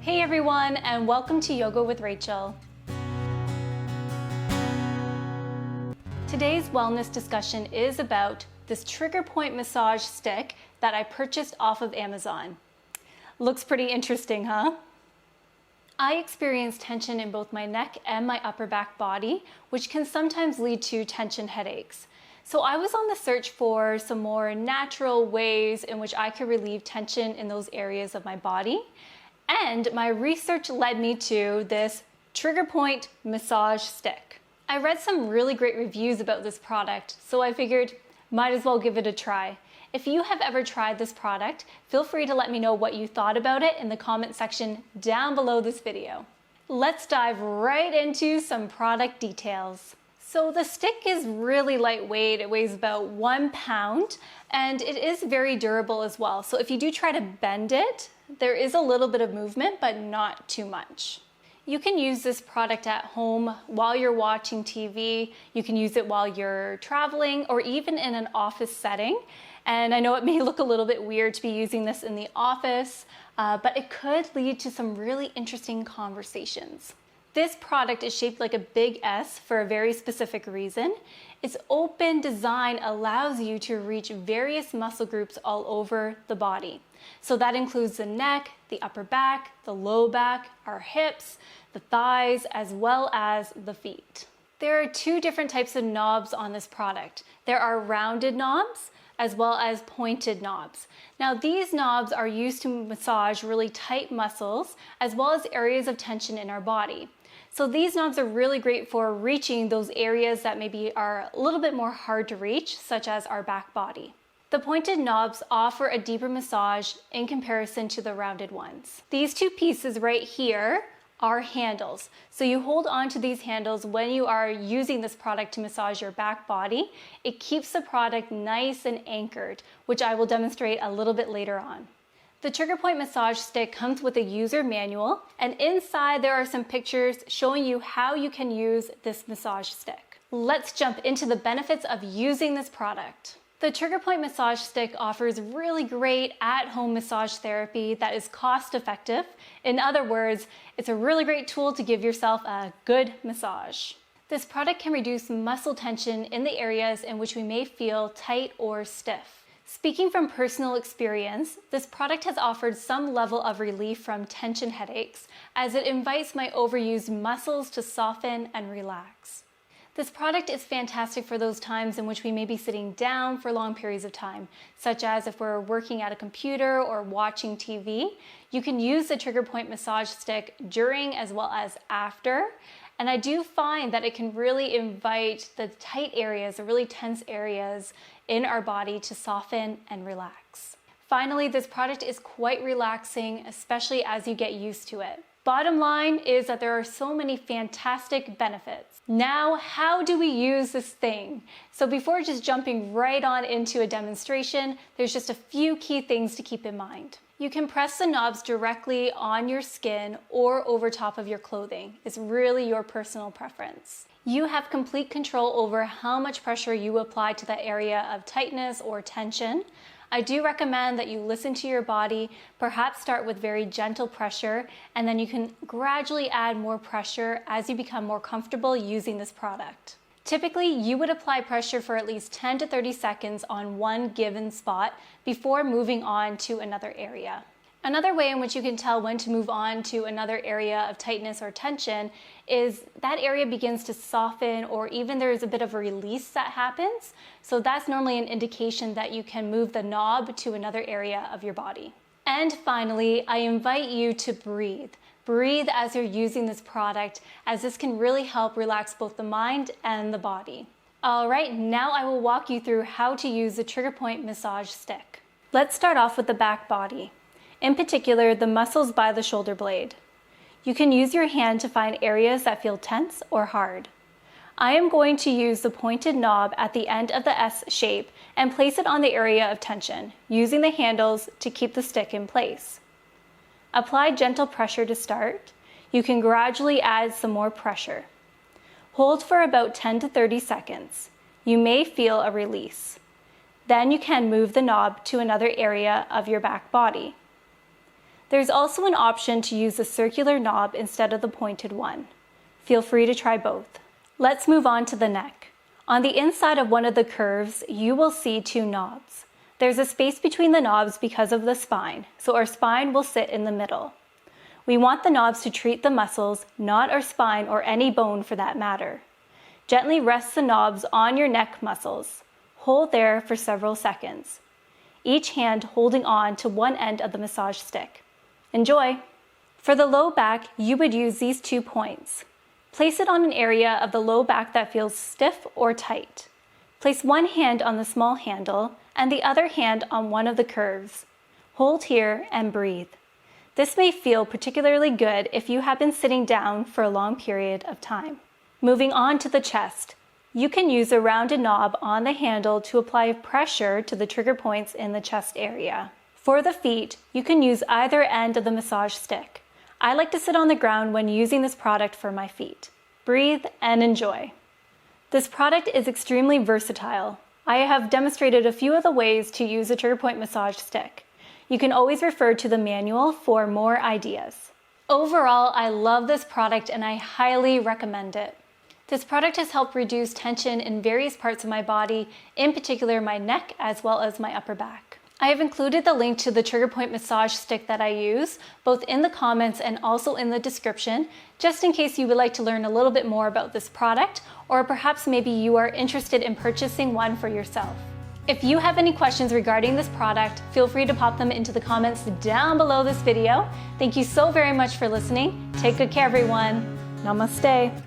Hey everyone, and welcome to Yoga with Rachel. Today's wellness discussion is about this trigger point massage stick that I purchased off of Amazon. Looks pretty interesting, huh? I experience tension in both my neck and my upper back body, which can sometimes lead to tension headaches. So I was on the search for some more natural ways in which I could relieve tension in those areas of my body. And my research led me to this trigger point massage stick. I read some really great reviews about this product, so I figured might as well give it a try. If you have ever tried this product, feel free to let me know what you thought about it in the comment section down below this video. Let's dive right into some product details. So the stick is really lightweight. It weighs about 1 pound and it is very durable as well. So if you do try to bend it, there is a little bit of movement, but not too much. You can use this product at home while you're watching TV. You can use it while you're traveling or even in an office setting. And I know it may look a little bit weird to be using this in the office, but it could lead to some really interesting conversations. This product is shaped like a big S for a very specific reason. Its open design allows you to reach various muscle groups all over the body. So that includes the neck, the upper back, the low back, our hips, the thighs, as well as the feet. There are two different types of knobs on this product. There are rounded knobs as well as pointed knobs. Now these knobs are used to massage really tight muscles as well as areas of tension in our body. So these knobs are really great for reaching those areas that maybe are a little bit more hard to reach, such as our back body. The pointed knobs offer a deeper massage in comparison to the rounded ones. These two pieces right here are handles. So you hold on to these handles when you are using this product to massage your back body. It keeps the product nice and anchored, which I will demonstrate a little bit later on. The trigger point massage stick comes with a user manual, and inside there are some pictures showing you how you can use this massage stick. Let's jump into the benefits of using this product. The trigger point massage stick offers really great at-home massage therapy that is cost-effective. In other words, it's a really great tool to give yourself a good massage. This product can reduce muscle tension in the areas in which we may feel tight or stiff. Speaking from personal experience, this product has offered some level of relief from tension headaches as it invites my overused muscles to soften and relax. This product is fantastic for those times in which we may be sitting down for long periods of time, such as if we're working at a computer or watching TV. You can use the trigger point massage stick during as well as after. And I do find that it can really invite the tight areas, the really tense areas in our body to soften and relax. Finally, this product is quite relaxing, especially as you get used to it. Bottom line is that there are so many fantastic benefits. Now, how do we use this thing? So before just jumping right on into a demonstration, there's just a few key things to keep in mind. You can press the knobs directly on your skin or over top of your clothing. It's really your personal preference. You have complete control over how much pressure you apply to that area of tightness or tension. I do recommend that you listen to your body, perhaps start with very gentle pressure, and then you can gradually add more pressure as you become more comfortable using this product. Typically, you would apply pressure for at least 10 to 30 seconds on one given spot before moving on to another area. Another way in which you can tell when to move on to another area of tightness or tension is that area begins to soften, or even there's a bit of a release that happens. So that's normally an indication that you can move the knob to another area of your body. And finally, I invite you to breathe. Breathe as you're using this product, as this can really help relax both the mind and the body. All right, now I will walk you through how to use the trigger point massage stick. Let's start off with the back body. In particular, the muscles by the shoulder blade. You can use your hand to find areas that feel tense or hard. I am going to use the pointed knob at the end of the S shape and place it on the area of tension, using the handles to keep the stick in place. Apply gentle pressure to start. You can gradually add some more pressure. Hold for about 10 to 30 seconds. You may feel a release. Then you can move the knob to another area of your back body. There's also an option to use the circular knob instead of the pointed one. Feel free to try both. Let's move on to the neck. On the inside of one of the curves, you will see two knobs. There's a space between the knobs because of the spine, so our spine will sit in the middle. We want the knobs to treat the muscles, not our spine or any bone for that matter. Gently rest the knobs on your neck muscles. Hold there for several seconds, each hand holding on to one end of the massage stick. Enjoy! For the low back, you would use these 2 points. Place it on an area of the low back that feels stiff or tight. Place one hand on the small handle and the other hand on one of the curves. Hold here and breathe. This may feel particularly good if you have been sitting down for a long period of time. Moving on to the chest, you can use a rounded knob on the handle to apply pressure to the trigger points in the chest area. For the feet, you can use either end of the massage stick. I like to sit on the ground when using this product for my feet. Breathe and enjoy. This product is extremely versatile. I have demonstrated a few of the ways to use a trigger point massage stick. You can always refer to the manual for more ideas. Overall, I love this product and I highly recommend it. This product has helped reduce tension in various parts of my body, in particular my neck as well as my upper back. I have included the link to the trigger point massage stick that I use, both in the comments and also in the description, just in case you would like to learn a little bit more about this product, or perhaps maybe you are interested in purchasing one for yourself. If you have any questions regarding this product, feel free to pop them into the comments down below this video. Thank you so very much for listening. Take good care, everyone. Namaste.